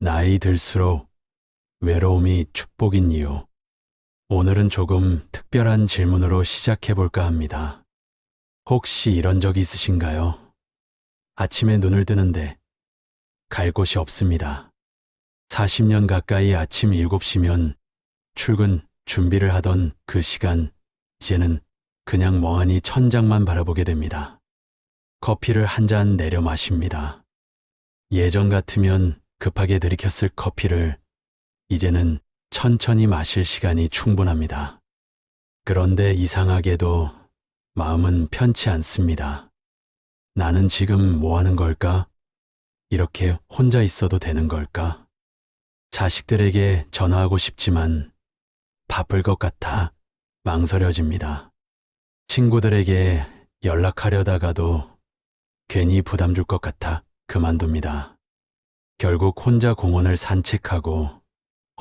나이 들수록 외로움이 축복인 이유. 오늘은 조금 특별한 질문으로 시작해 볼까 합니다. 혹시 이런 적 있으신가요? 아침에 눈을 뜨는데 갈 곳이 없습니다. 40년 가까이 아침 7시면 출근 준비를 하던 그 시간, 이제는 그냥 멍하니 천장만 바라보게 됩니다. 커피를 한 잔 내려 마십니다. 예전 같으면 급하게 들이켰을 커피를 이제는 천천히 마실 시간이 충분합니다. 그런데 이상하게도 마음은 편치 않습니다. 나는 지금 뭐 하는 걸까? 이렇게 혼자 있어도 되는 걸까? 자식들에게 전화하고 싶지만 바쁠 것 같아 망설여집니다. 친구들에게 연락하려다가도 괜히 부담 줄 것 같아 그만둡니다. 결국 혼자 공원을 산책하고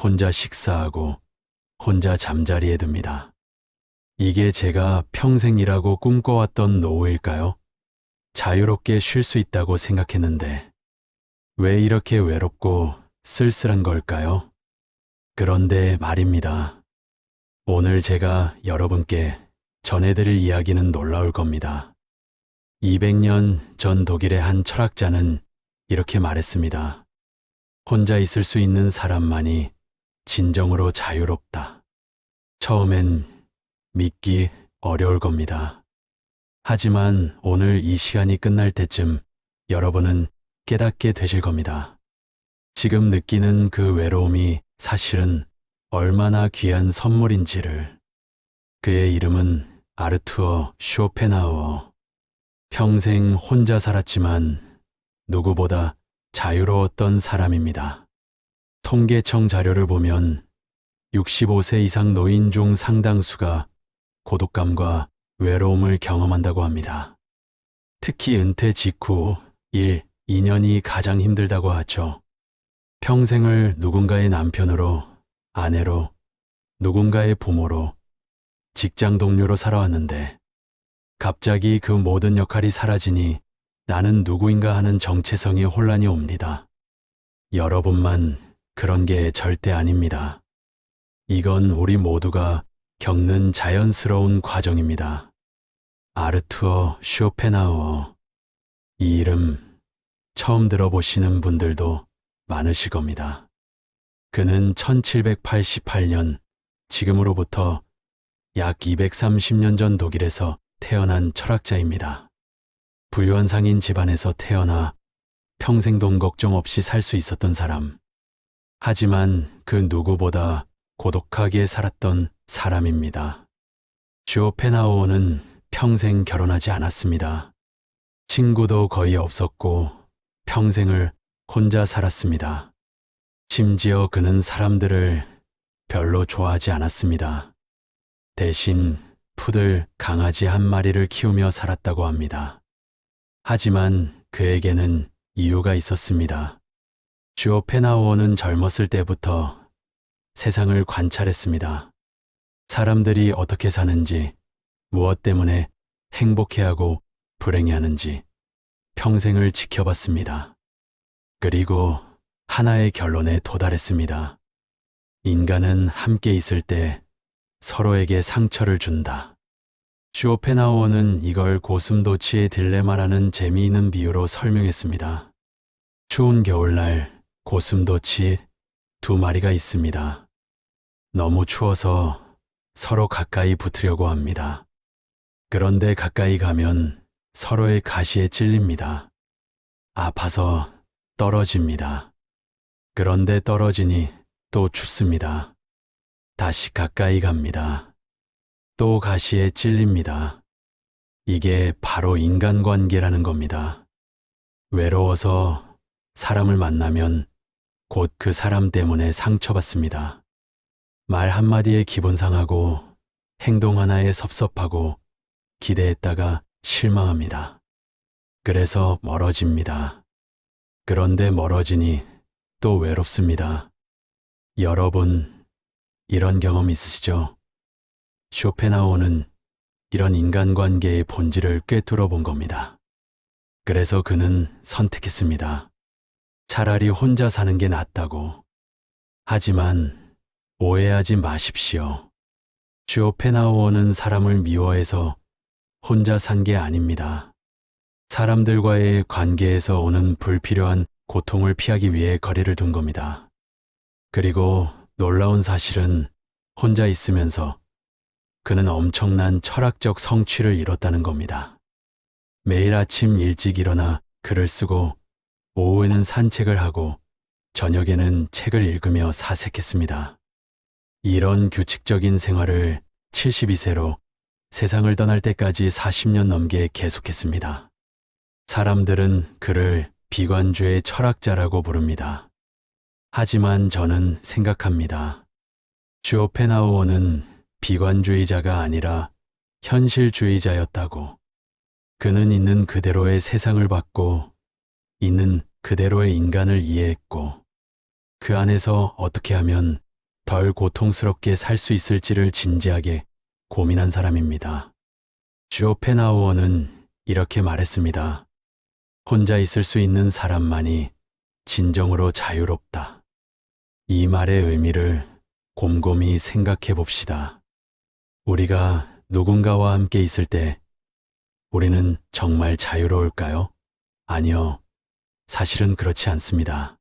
혼자 식사하고 혼자 잠자리에 듭니다. 이게 제가 평생 일하고 꿈꿔왔던 노후일까요? 자유롭게 쉴 수 있다고 생각했는데 왜 이렇게 외롭고 쓸쓸한 걸까요? 그런데 말입니다. 오늘 제가 여러분께 전해드릴 이야기는 놀라울 겁니다. 200년 전 독일의 한 철학자는 이렇게 말했습니다. 혼자 있을 수 있는 사람만이 진정으로 자유롭다. 처음엔 믿기 어려울 겁니다. 하지만 오늘 이 시간이 끝날 때쯤 여러분은 깨닫게 되실 겁니다. 지금 느끼는 그 외로움이 사실은 얼마나 귀한 선물인지를. 그의 이름은 아르투어 쇼펜하우어. 평생 혼자 살았지만 누구보다 자유로웠던 사람입니다. 통계청 자료를 보면 65세 이상 노인 중 상당수가 고독감과 외로움을 경험한다고 합니다. 특히 은퇴 직후 1, 2년이 가장 힘들다고 하죠. 평생을 누군가의 남편으로, 아내로, 누군가의 부모로, 직장 동료로 살아왔는데 갑자기 그 모든 역할이 사라지니 나는 누구인가 하는 정체성의 혼란이 옵니다. 여러분만 그런 게 절대 아닙니다. 이건 우리 모두가 겪는 자연스러운 과정입니다. 아르투어 쇼펜하우어. 이 이름 처음 들어보시는 분들도 많으실 겁니다. 그는 1788년, 지금으로부터 약 230년 전 독일에서 태어난 철학자입니다. 부유한 상인 집안에서 태어나 평생 돈 걱정 없이 살 수 있었던 사람. 하지만 그 누구보다 고독하게 살았던 사람입니다. 쇼펜하우어는 평생 결혼하지 않았습니다. 친구도 거의 없었고 평생을 혼자 살았습니다. 심지어 그는 사람들을 별로 좋아하지 않았습니다. 대신 푸들 강아지 한 마리를 키우며 살았다고 합니다. 하지만 그에게는 이유가 있었습니다. 쇼펜하우어는 젊었을 때부터 세상을 관찰했습니다. 사람들이 어떻게 사는지, 무엇 때문에 행복해하고 불행해하는지 평생을 지켜봤습니다. 그리고 하나의 결론에 도달했습니다. 인간은 함께 있을 때 서로에게 상처를 준다. 쇼펜하우어는 이걸 고슴도치의 딜레마라는 재미있는 비유로 설명했습니다. 추운 겨울날 고슴도치 2마리가 있습니다. 너무 추워서 서로 가까이 붙으려고 합니다. 그런데 가까이 가면 서로의 가시에 찔립니다. 아파서 떨어집니다. 그런데 떨어지니 또 춥습니다. 다시 가까이 갑니다. 또 가시에 찔립니다. 이게 바로 인간관계라는 겁니다. 외로워서 사람을 만나면 곧 그 사람 때문에 상처받습니다. 말 한마디에 기분 상하고 행동 하나에 섭섭하고 기대했다가 실망합니다. 그래서 멀어집니다. 그런데 멀어지니 또 외롭습니다. 여러분, 이런 경험 있으시죠? 쇼펜하우어는 이런 인간관계의 본질을 꿰뚫어 본 겁니다. 그래서 그는 선택했습니다. 차라리 혼자 사는 게 낫다고. 하지만 오해하지 마십시오. 쇼펜하우어는 사람을 미워해서 혼자 산 게 아닙니다. 사람들과의 관계에서 오는 불필요한 고통을 피하기 위해 거리를 둔 겁니다. 그리고 놀라운 사실은 혼자 있으면서 그는 엄청난 철학적 성취를 이뤘다는 겁니다. 매일 아침 일찍 일어나 글을 쓰고 오후에는 산책을 하고 저녁에는 책을 읽으며 사색했습니다. 이런 규칙적인 생활을 72세로 세상을 떠날 때까지 40년 넘게 계속했습니다. 사람들은 그를 비관주의 철학자라고 부릅니다. 하지만 저는 생각합니다. 쇼펜하우어는 비관주의자가 아니라 현실주의자였다고. 그는 있는 그대로의 세상을 봤고 있는 그대로의 인간을 이해했고 그 안에서 어떻게 하면 덜 고통스럽게 살 수 있을지를 진지하게 고민한 사람입니다. 쇼펜하우어는 이렇게 말했습니다. 혼자 있을 수 있는 사람만이 진정으로 자유롭다. 이 말의 의미를 곰곰이 생각해 봅시다. 우리가 누군가와 함께 있을 때 우리는 정말 자유로울까요? 아니요. 사실은 그렇지 않습니다.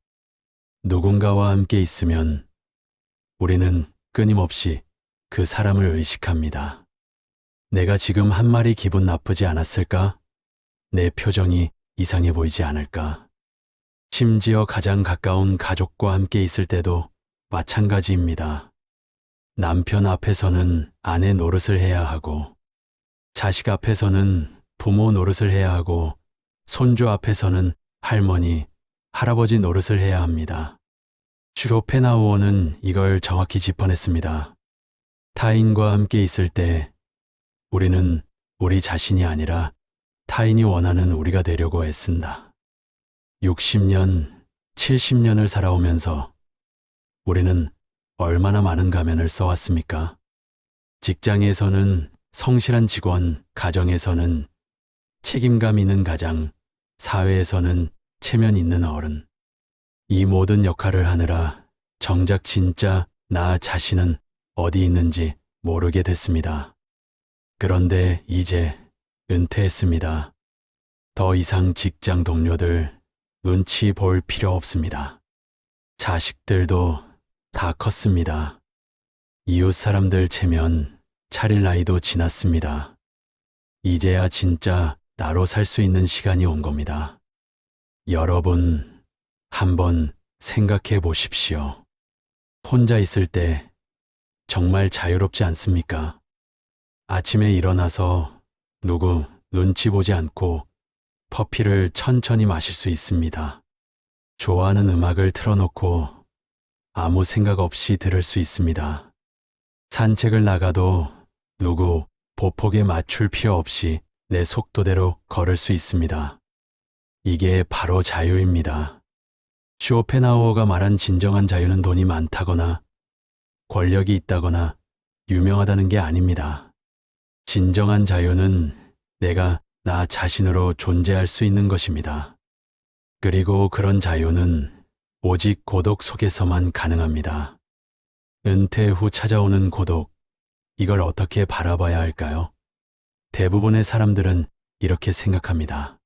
누군가와 함께 있으면 우리는 끊임없이 그 사람을 의식합니다. 내가 지금 한 말이 기분 나쁘지 않았을까? 내 표정이 이상해 보이지 않을까? 심지어 가장 가까운 가족과 함께 있을 때도 마찬가지입니다. 남편 앞에서는 아내 노릇을 해야 하고, 자식 앞에서는 부모 노릇을 해야 하고, 손주 앞에서는 할머니, 할아버지 노릇을 해야 합니다. 쇼펜하우어는 이걸 정확히 짚어냈습니다. 타인과 함께 있을 때 우리는 우리 자신이 아니라 타인이 원하는 우리가 되려고 애쓴다. 60년, 70년을 살아오면서 우리는 얼마나 많은 가면을 써왔습니까? 직장에서는 성실한 직원, 가정에서는 책임감 있는 가장, 사회에서는 체면 있는 어른. 이 모든 역할을 하느라 정작 진짜 나 자신은 어디 있는지 모르게 됐습니다. 그런데 이제 은퇴했습니다. 더 이상 직장 동료들 눈치 볼 필요 없습니다. 자식들도 다 컸습니다. 이웃 사람들 체면 차릴 나이도 지났습니다. 이제야 진짜 나로 살 수 있는 시간이 온 겁니다. 여러분, 한번 생각해 보십시오. 혼자 있을 때 정말 자유롭지 않습니까? 아침에 일어나서 누구 눈치 보지 않고 커피를 천천히 마실 수 있습니다. 좋아하는 음악을 틀어놓고 아무 생각 없이 들을 수 있습니다. 산책을 나가도 누구 보폭에 맞출 필요 없이 내 속도대로 걸을 수 있습니다. 이게 바로 자유입니다. 쇼펜하우어가 말한 진정한 자유는 돈이 많다거나 권력이 있다거나 유명하다는 게 아닙니다. 진정한 자유는 내가 나 자신으로 존재할 수 있는 것입니다. 그리고 그런 자유는 오직 고독 속에서만 가능합니다. 은퇴 후 찾아오는 고독, 이걸 어떻게 바라봐야 할까요? 대부분의 사람들은 이렇게 생각합니다.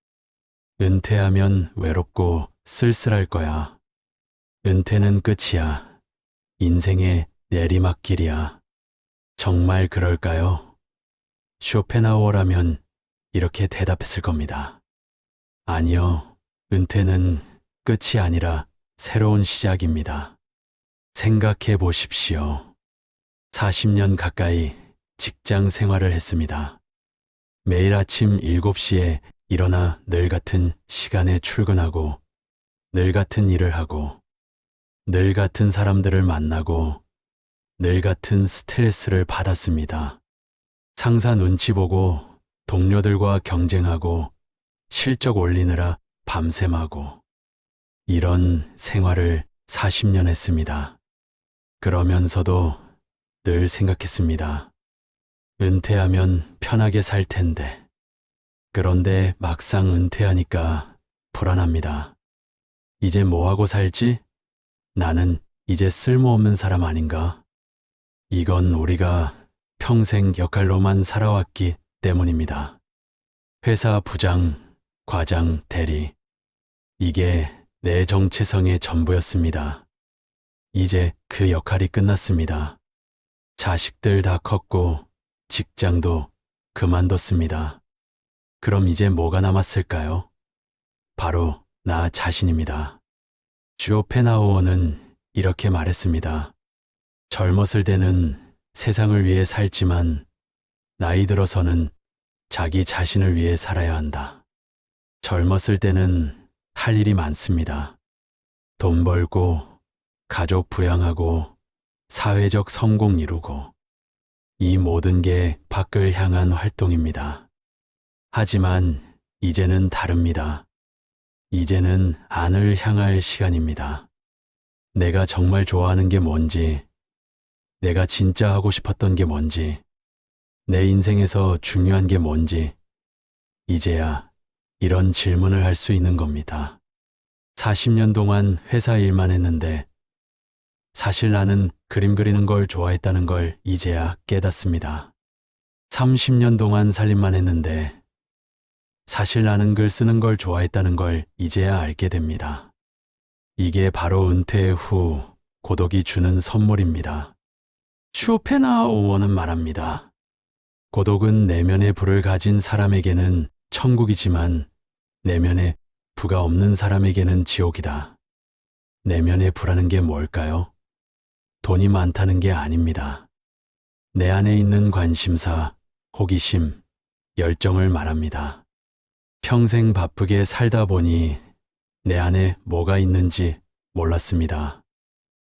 은퇴하면 외롭고 쓸쓸할 거야. 은퇴는 끝이야. 인생의 내리막길이야. 정말 그럴까요? 쇼펜하우어라면 이렇게 대답했을 겁니다. 아니요, 은퇴는 끝이 아니라 새로운 시작입니다. 생각해 보십시오. 40년 가까이 직장 생활을 했습니다. 매일 아침 7시에 일어나 늘 같은 시간에 출근하고 늘 같은 일을 하고 늘 같은 사람들을 만나고 늘 같은 스트레스를 받았습니다. 상사 눈치 보고 동료들과 경쟁하고 실적 올리느라 밤샘하고 이런 생활을 40년 했습니다. 그러면서도 늘 생각했습니다. 은퇴하면 편하게 살 텐데. 그런데 막상 은퇴하니까 불안합니다. 이제 뭐하고 살지? 나는 이제 쓸모없는 사람 아닌가? 이건 우리가 평생 역할로만 살아왔기 때문입니다. 회사 부장, 과장, 대리. 이게 내 정체성의 전부였습니다. 이제 그 역할이 끝났습니다. 자식들 다 컸고 직장도 그만뒀습니다. 그럼 이제 뭐가 남았을까요? 바로 나 자신입니다. 슈오펜하우어는 이렇게 말했습니다. 젊었을 때는 세상을 위해 살지만 나이 들어서는 자기 자신을 위해 살아야 한다. 젊었을 때는 할 일이 많습니다. 돈 벌고, 가족 부양하고, 사회적 성공 이루고, 이 모든 게 밖을 향한 활동입니다. 하지만 이제는 다릅니다. 이제는 안을 향할 시간입니다. 내가 정말 좋아하는 게 뭔지, 내가 진짜 하고 싶었던 게 뭔지, 내 인생에서 중요한 게 뭔지, 이제야 이런 질문을 할 수 있는 겁니다. 40년 동안 회사 일만 했는데, 사실 나는 그림 그리는 걸 좋아했다는 걸 이제야 깨닫습니다. 30년 동안 살림만 했는데, 사실 나는 글 쓰는 걸 좋아했다는 걸 이제야 알게 됩니다. 이게 바로 은퇴 후 고독이 주는 선물입니다. 쇼펜하우어는 말합니다. 고독은 내면의 불을 가진 사람에게는 천국이지만 내면에 부가 없는 사람에게는 지옥이다. 내면의 부라는 게 뭘까요? 돈이 많다는 게 아닙니다. 내 안에 있는 관심사, 호기심, 열정을 말합니다. 평생 바쁘게 살다 보니 내 안에 뭐가 있는지 몰랐습니다.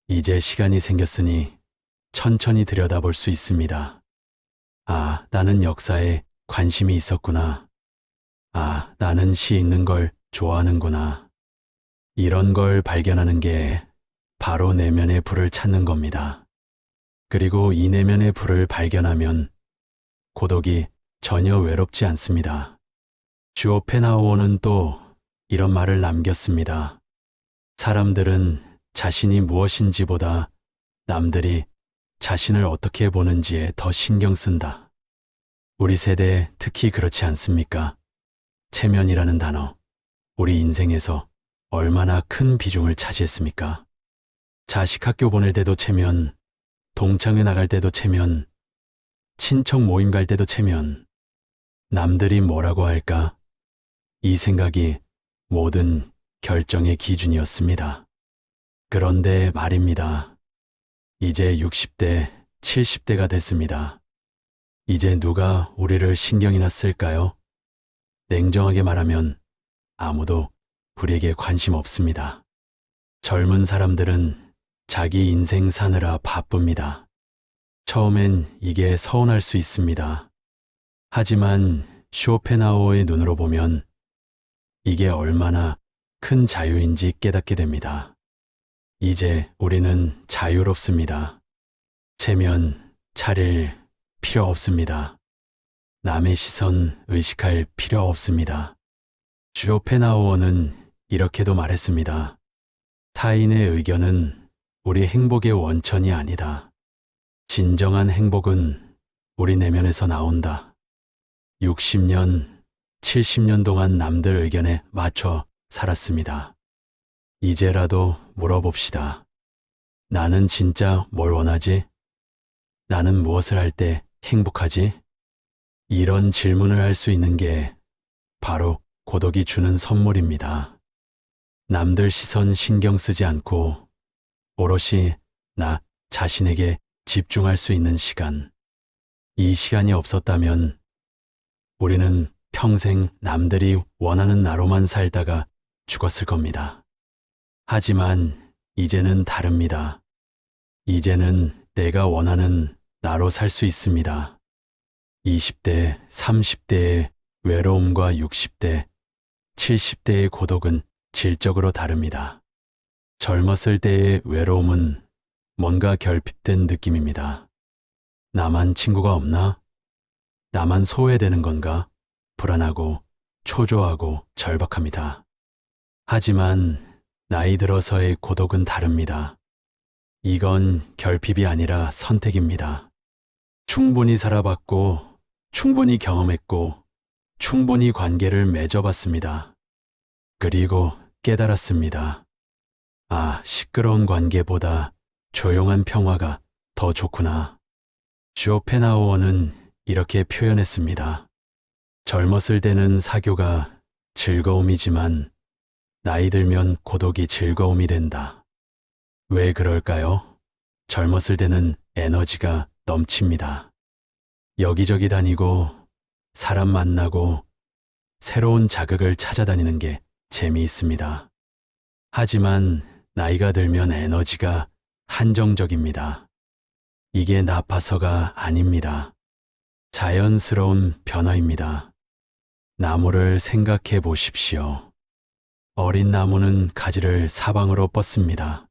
이제 시간이 생겼으니 천천히 들여다볼 수 있습니다. 아, 나는 역사에 관심이 있었구나. 아, 나는 시 읽는 걸 좋아하는구나. 이런 걸 발견하는 게 바로 내면의 불을 찾는 겁니다. 그리고 이 내면의 불을 발견하면 고독이 전혀 외롭지 않습니다. 슈오펜하우어는 또 이런 말을 남겼습니다. 사람들은 자신이 무엇인지보다 남들이 자신을 어떻게 보는지에 더 신경 쓴다. 우리 세대 특히 그렇지 않습니까? 체면이라는 단어, 우리 인생에서 얼마나 큰 비중을 차지했습니까? 자식 학교 보낼 때도 체면, 동창회 나갈 때도 체면, 친척 모임 갈 때도 체면, 남들이 뭐라고 할까? 이 생각이 모든 결정의 기준이었습니다. 그런데 말입니다. 이제 60대, 70대가 됐습니다. 이제 누가 우리를 신경이나 쓸까요? 냉정하게 말하면 아무도 우리에게 관심 없습니다. 젊은 사람들은 자기 인생 사느라 바쁩니다. 처음엔 이게 서운할 수 있습니다. 하지만 쇼펜하우어의 눈으로 보면 이게 얼마나 큰 자유인지 깨닫게 됩니다. 이제 우리는 자유롭습니다. 체면, 차릴 필요 없습니다. 남의 시선 의식할 필요 없습니다. 쇼펜하우어는 이렇게도 말했습니다. 타인의 의견은 우리 행복의 원천이 아니다. 진정한 행복은 우리 내면에서 나온다. 60년, 70년 동안 남들 의견에 맞춰 살았습니다. 이제라도 물어봅시다. 나는 진짜 뭘 원하지? 나는 무엇을 할 때 행복하지? 이런 질문을 할 수 있는 게 바로 고독이 주는 선물입니다. 남들 시선 신경 쓰지 않고 오롯이 나 자신에게 집중할 수 있는 시간. 이 시간이 없었다면 우리는 평생 남들이 원하는 나로만 살다가 죽었을 겁니다. 하지만 이제는 다릅니다. 이제는 내가 원하는 나로 살 수 있습니다. 20대, 30대의 외로움과 60대, 70대의 고독은 질적으로 다릅니다. 젊었을 때의 외로움은 뭔가 결핍된 느낌입니다. 나만 친구가 없나? 나만 소외되는 건가? 불안하고 초조하고 절박합니다. 하지만 나이 들어서의 고독은 다릅니다. 이건 결핍이 아니라 선택입니다. 충분히 살아봤고, 충분히 경험했고, 충분히 관계를 맺어봤습니다. 그리고 깨달았습니다. 아, 시끄러운 관계보다 조용한 평화가 더 좋구나. 쇼펜하우어는 이렇게 표현했습니다. 젊었을 때는 사교가 즐거움이지만 나이 들면 고독이 즐거움이 된다. 왜 그럴까요? 젊었을 때는 에너지가 넘칩니다. 여기저기 다니고 사람 만나고 새로운 자극을 찾아다니는 게 재미있습니다. 하지만 나이가 들면 에너지가 한정적입니다. 이게 나빠서가 아닙니다. 자연스러운 변화입니다. 나무를 생각해 보십시오. 어린 나무는 가지를 사방으로 뻗습니다.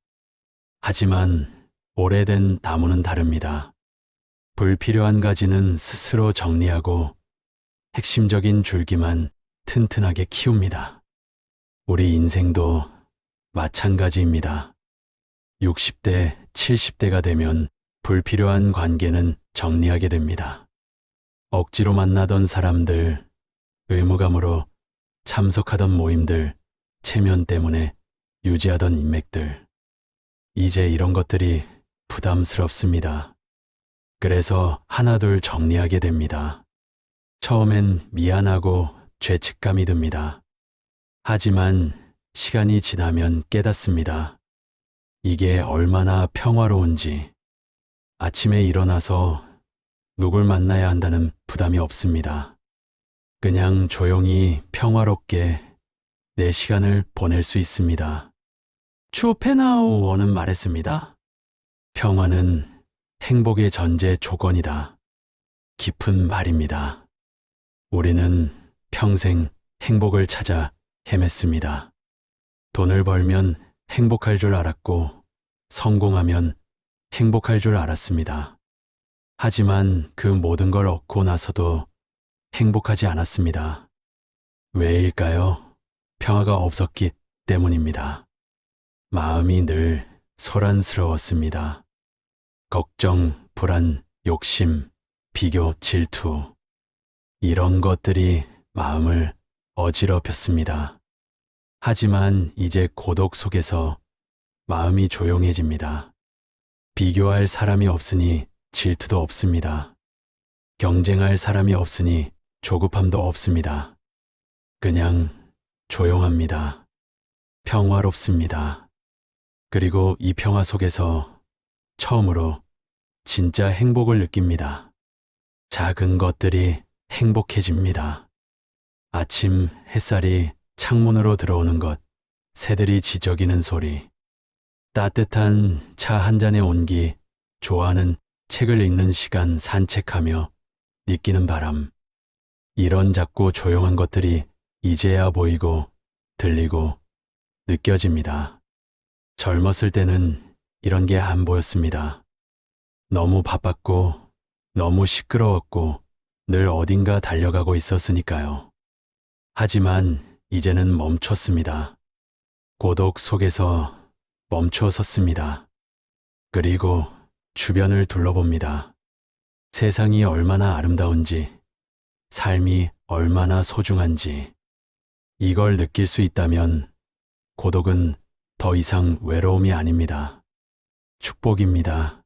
하지만 오래된 나무는 다릅니다. 불필요한 가지는 스스로 정리하고 핵심적인 줄기만 튼튼하게 키웁니다. 우리 인생도 마찬가지입니다. 60대, 70대가 되면 불필요한 관계는 정리하게 됩니다. 억지로 만나던 사람들, 의무감으로 참석하던 모임들, 체면 때문에 유지하던 인맥들. 이제 이런 것들이 부담스럽습니다. 그래서 하나둘 정리하게 됩니다. 처음엔 미안하고 죄책감이 듭니다. 하지만 시간이 지나면 깨닫습니다. 이게 얼마나 평화로운지. 아침에 일어나서 누굴 만나야 한다는 부담이 없습니다. 그냥 조용히 평화롭게 내 시간을 보낼 수 있습니다. 쇼펜하우어는 말했습니다. 평화는 행복의 전제 조건이다. 깊은 말입니다. 우리는 평생 행복을 찾아 헤맸습니다. 돈을 벌면 행복할 줄 알았고, 성공하면 행복할 줄 알았습니다. 하지만 그 모든 걸 얻고 나서도 행복하지 않았습니다. 왜일까요? 평화가 없었기 때문입니다. 마음이 늘 소란스러웠습니다. 걱정, 불안, 욕심, 비교, 질투. 이런 것들이 마음을 어지럽혔습니다. 하지만 이제 고독 속에서 마음이 조용해집니다. 비교할 사람이 없으니 질투도 없습니다. 경쟁할 사람이 없으니 조급함도 없습니다. 그냥 조용합니다. 평화롭습니다. 그리고 이 평화 속에서 처음으로 진짜 행복을 느낍니다. 작은 것들이 행복해집니다. 아침 햇살이 창문으로 들어오는 것, 새들이 지저귀는 소리, 따뜻한 차 한 잔의 온기, 좋아하는 책을 읽는 시간 산책하며 느끼는 바람. 이런 작고 조용한 것들이 이제야 보이고 들리고 느껴집니다. 젊었을 때는 이런 게 안 보였습니다. 너무 바빴고 너무 시끄러웠고 늘 어딘가 달려가고 있었으니까요. 하지만 이제는 멈췄습니다. 고독 속에서 멈춰 섰습니다. 그리고 주변을 둘러봅니다. 세상이 얼마나 아름다운지, 삶이 얼마나 소중한지, 이걸 느낄 수 있다면 고독은 더 이상 외로움이 아닙니다. 축복입니다.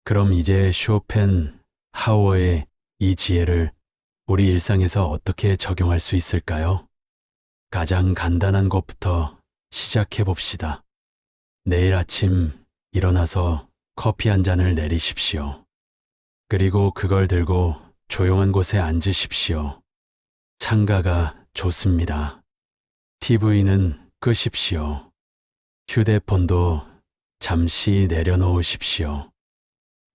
그럼 이제 쇼펜하우어의 이 지혜를 우리 일상에서 어떻게 적용할 수 있을까요? 가장 간단한 것부터 시작해 봅시다. 내일 아침 일어나서 커피 한 잔을 내리십시오. 그리고 그걸 들고 조용한 곳에 앉으십시오. 창가가 좋습니다. TV는 끄십시오. 휴대폰도 잠시 내려놓으십시오.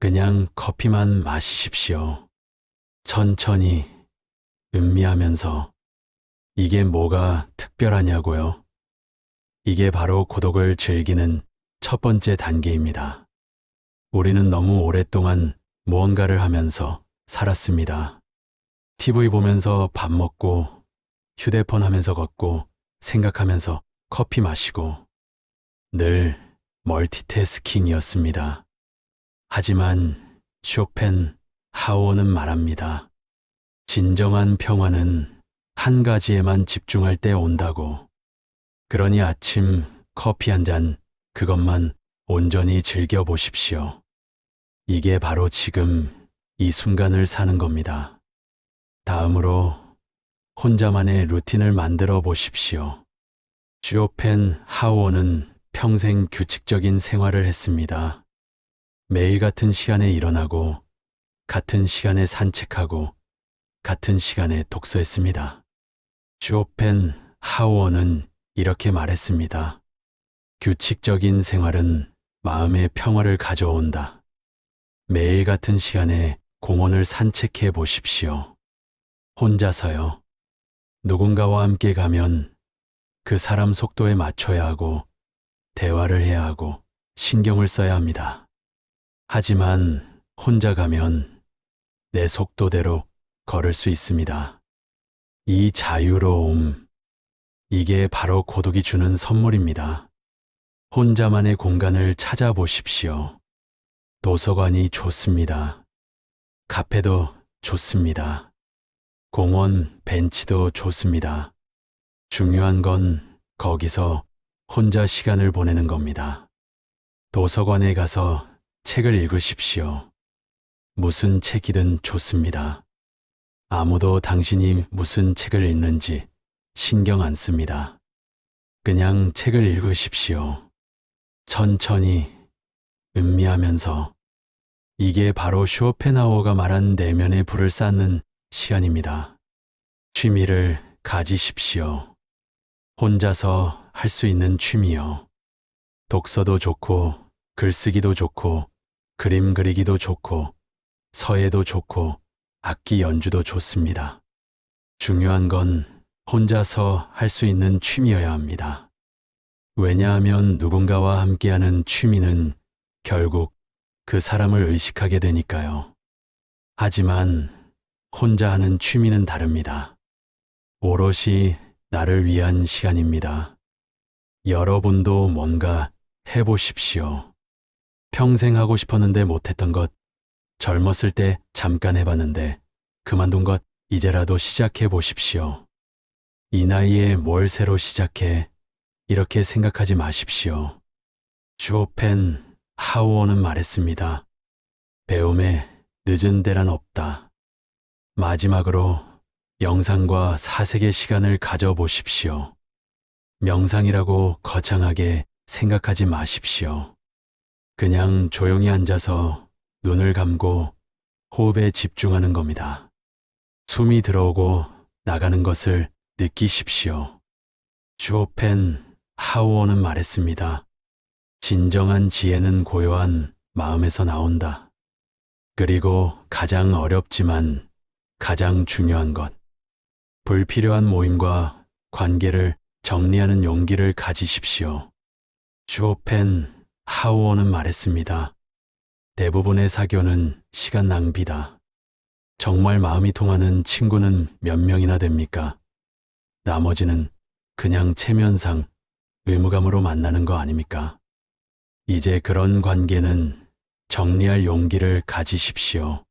그냥 커피만 마시십시오. 천천히, 음미하면서. 이게 뭐가 특별하냐고요? 이게 바로 고독을 즐기는 첫 번째 단계입니다. 우리는 너무 오랫동안 무언가를 하면서 살았습니다. TV 보면서 밥 먹고, 휴대폰 하면서 걷고, 생각하면서 커피 마시고, 늘 멀티태스킹이었습니다. 하지만 쇼펜하우어는 말합니다. 진정한 평화는 한 가지에만 집중할 때 온다고. 그러니 아침 커피 한 잔, 그것만 온전히 즐겨보십시오. 이게 바로 지금 이 순간을 사는 겁니다. 다음으로 혼자만의 루틴을 만들어 보십시오. 쇼펜하우어는 평생 규칙적인 생활을 했습니다. 매일 같은 시간에 일어나고, 같은 시간에 산책하고, 같은 시간에 독서했습니다. 쇼펜하우어는 이렇게 말했습니다. 규칙적인 생활은 마음의 평화를 가져온다. 매일 같은 시간에 공원을 산책해 보십시오. 혼자서요. 누군가와 함께 가면 그 사람 속도에 맞춰야 하고, 대화를 해야 하고, 신경을 써야 합니다. 하지만 혼자 가면 내 속도대로 걸을 수 있습니다. 이 자유로움, 이게 바로 고독이 주는 선물입니다. 혼자만의 공간을 찾아보십시오. 도서관이 좋습니다. 카페도 좋습니다. 공원 벤치도 좋습니다. 중요한 건 거기서 혼자 시간을 보내는 겁니다. 도서관에 가서 책을 읽으십시오. 무슨 책이든 좋습니다. 아무도 당신이 무슨 책을 읽는지 신경 안 씁니다. 그냥 책을 읽으십시오. 천천히, 음미하면서. 이게 바로 쇼펜하우어가 말한 내면의 불을 쌓는 시간입니다. 취미를 가지십시오. 혼자서 할 수 있는 취미요. 독서도 좋고, 글쓰기도 좋고, 그림 그리기도 좋고, 서예도 좋고, 악기 연주도 좋습니다. 중요한 건 혼자서 할 수 있는 취미여야 합니다. 왜냐하면 누군가와 함께하는 취미는 결국 그 사람을 의식하게 되니까요. 하지만 혼자 하는 취미는 다릅니다. 오롯이 나를 위한 시간입니다. 여러분도 뭔가 해보십시오. 평생 하고 싶었는데 못했던 것, 젊었을 때 잠깐 해봤는데 그만둔 것, 이제라도 시작해 보십시오. 이 나이에 뭘 새로 시작해, 이렇게 생각하지 마십시오. 쇼펜하우어는 말했습니다. 배움에 늦은 데란 없다. 마지막으로 명상과 사색의 시간을 가져보십시오. 명상이라고 거창하게 생각하지 마십시오. 그냥 조용히 앉아서 눈을 감고 호흡에 집중하는 겁니다. 숨이 들어오고 나가는 것을 느끼십시오. 쇼펜하우어는 말했습니다. 진정한 지혜는 고요한 마음에서 나온다. 그리고 가장 어렵지만 가장 중요한 것, 불필요한 모임과 관계를 정리하는 용기를 가지십시오. 쇼펜하우어는 말했습니다. 대부분의 사교는 시간 낭비다. 정말 마음이 통하는 친구는 몇 명이나 됩니까? 나머지는 그냥 체면상 의무감으로 만나는 거 아닙니까? 이제 그런 관계는 정리할 용기를 가지십시오.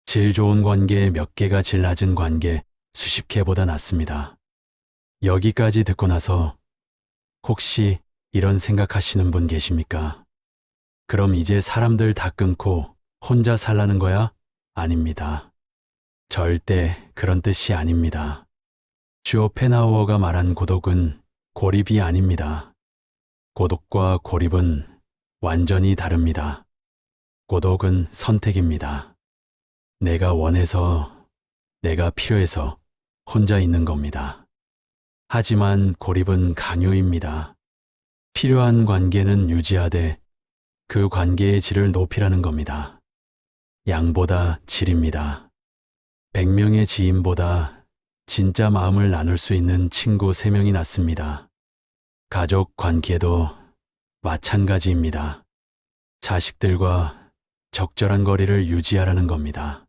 질 좋은 관계 몇 개가 질 낮은 관계 수십 개보다 낫습니다. 여기까지 듣고 나서 혹시 이런 생각하시는 분 계십니까? 그럼 이제 사람들 다 끊고 혼자 살라는 거야? 아닙니다. 절대 그런 뜻이 아닙니다. 쇼펜하우어가 말한 고독은 고립이 아닙니다. 고독과 고립은 완전히 다릅니다. 고독은 선택입니다. 내가 원해서, 내가 필요해서 혼자 있는 겁니다. 하지만 고립은 강요입니다. 필요한 관계는 유지하되 그 관계의 질을 높이라는 겁니다. 양보다 질입니다. 100명의 지인보다 진짜 마음을 나눌 수 있는 친구 3명이 낫습니다. 가족 관계도 마찬가지입니다. 자식들과 적절한 거리를 유지하라는 겁니다.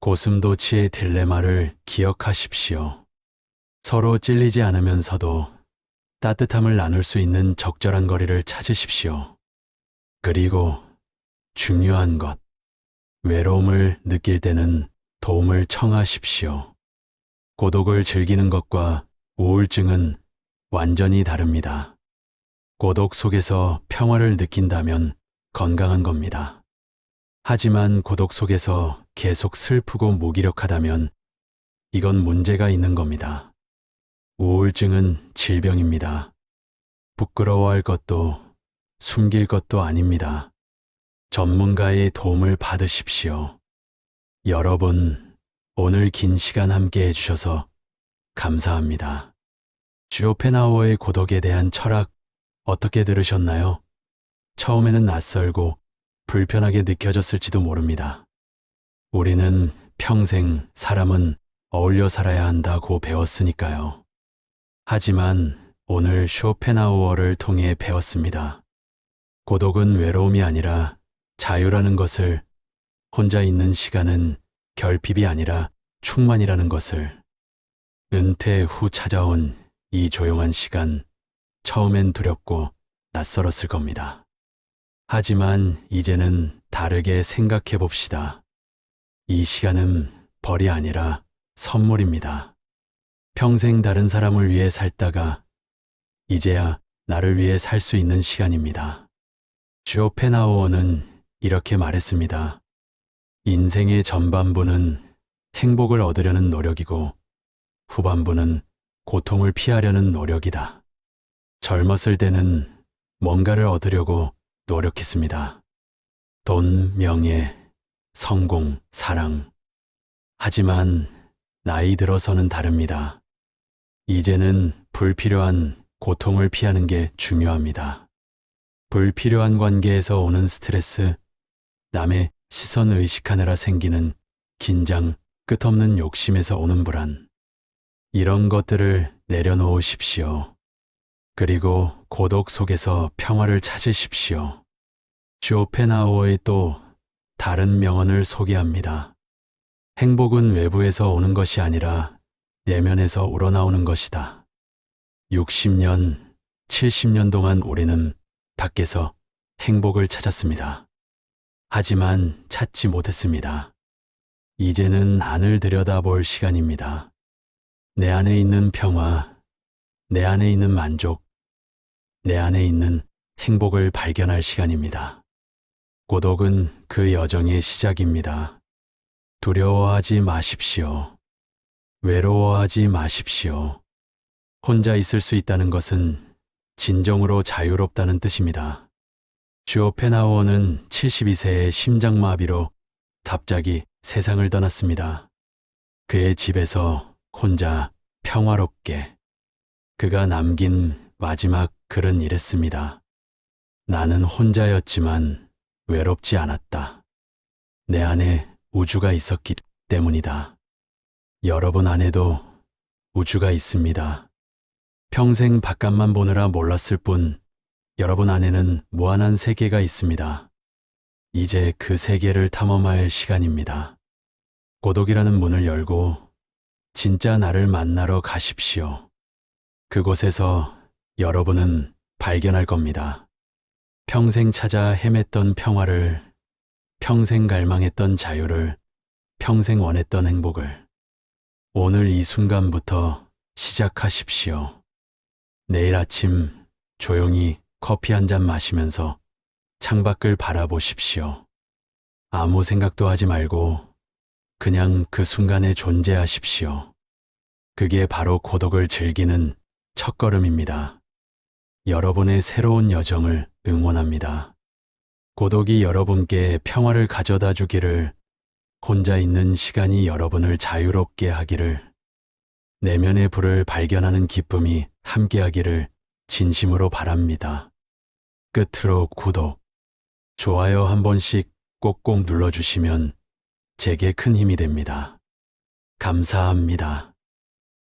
고슴도치의 딜레마를 기억하십시오. 서로 찔리지 않으면서도 따뜻함을 나눌 수 있는 적절한 거리를 찾으십시오. 그리고 중요한 것, 외로움을 느낄 때는 도움을 청하십시오. 고독을 즐기는 것과 우울증은 완전히 다릅니다. 고독 속에서 평화를 느낀다면 건강한 겁니다. 하지만 고독 속에서 계속 슬프고 무기력하다면 이건 문제가 있는 겁니다. 우울증은 질병입니다. 부끄러워할 것도 숨길 것도 아닙니다. 전문가의 도움을 받으십시오. 여러분, 오늘 긴 시간 함께 해주셔서 감사합니다. 쇼펜하우어의 고독에 대한 철학 어떻게 들으셨나요? 처음에는 낯설고 불편하게 느껴졌을지도 모릅니다. 우리는 평생 사람은 어울려 살아야 한다고 배웠으니까요. 하지만 오늘 쇼펜하우어를 통해 배웠습니다. 고독은 외로움이 아니라 자유라는 것을, 혼자 있는 시간은 결핍이 아니라 충만이라는 것을. 은퇴 후 찾아온 이 조용한 시간, 처음엔 두렵고 낯설었을 겁니다. 하지만 이제는 다르게 생각해 봅시다. 이 시간은 벌이 아니라 선물입니다. 평생 다른 사람을 위해 살다가 이제야 나를 위해 살 수 있는 시간입니다. 쇼펜하우어는 이렇게 말했습니다. 인생의 전반부는 행복을 얻으려는 노력이고 후반부는 고통을 피하려는 노력이다. 젊었을 때는 뭔가를 얻으려고 노력했습니다. 돈, 명예, 성공, 사랑. 하지만 나이 들어서는 다릅니다. 이제는 불필요한 고통을 피하는 게 중요합니다. 불필요한 관계에서 오는 스트레스, 남의 시선 의식하느라 생기는 긴장, 끝없는 욕심에서 오는 불안. 이런 것들을 내려놓으십시오. 그리고 고독 속에서 평화를 찾으십시오. 쇼펜하우어의 또 다른 명언을 소개합니다. 행복은 외부에서 오는 것이 아니라 내면에서 우러나오는 것이다. 60년, 70년 동안 우리는 밖에서 행복을 찾았습니다. 하지만 찾지 못했습니다. 이제는 안을 들여다볼 시간입니다. 내 안에 있는 평화, 내 안에 있는 만족, 내 안에 있는 행복을 발견할 시간입니다. 고독은 그 여정의 시작입니다. 두려워하지 마십시오. 외로워하지 마십시오. 혼자 있을 수 있다는 것은 진정으로 자유롭다는 뜻입니다. 쇼펜하우어는 72세의 심장마비로 갑자기 세상을 떠났습니다. 그의 집에서 혼자 평화롭게. 그가 남긴 마지막 글은 이랬습니다. 나는 혼자였지만 외롭지 않았다. 내 안에 우주가 있었기 때문이다. 여러분 안에도 우주가 있습니다. 평생 바깥만 보느라 몰랐을 뿐 여러분 안에는 무한한 세계가 있습니다. 이제 그 세계를 탐험할 시간입니다. 고독이라는 문을 열고 진짜 나를 만나러 가십시오. 그곳에서 여러분은 발견할 겁니다. 평생 찾아 헤맸던 평화를, 평생 갈망했던 자유를, 평생 원했던 행복을. 오늘 이 순간부터 시작하십시오. 내일 아침 조용히 커피 한 잔 마시면서 창밖을 바라보십시오. 아무 생각도 하지 말고 그냥 그 순간에 존재하십시오. 그게 바로 고독을 즐기는 첫걸음입니다. 여러분의 새로운 여정을 응원합니다. 고독이 여러분께 평화를 가져다 주기를, 혼자 있는 시간이 여러분을 자유롭게 하기를, 내면의 불을 발견하는 기쁨이 함께하기를 진심으로 바랍니다. 끝으로 구독, 좋아요 한 번씩 꼭꼭 눌러주시면 제게 큰 힘이 됩니다. 감사합니다.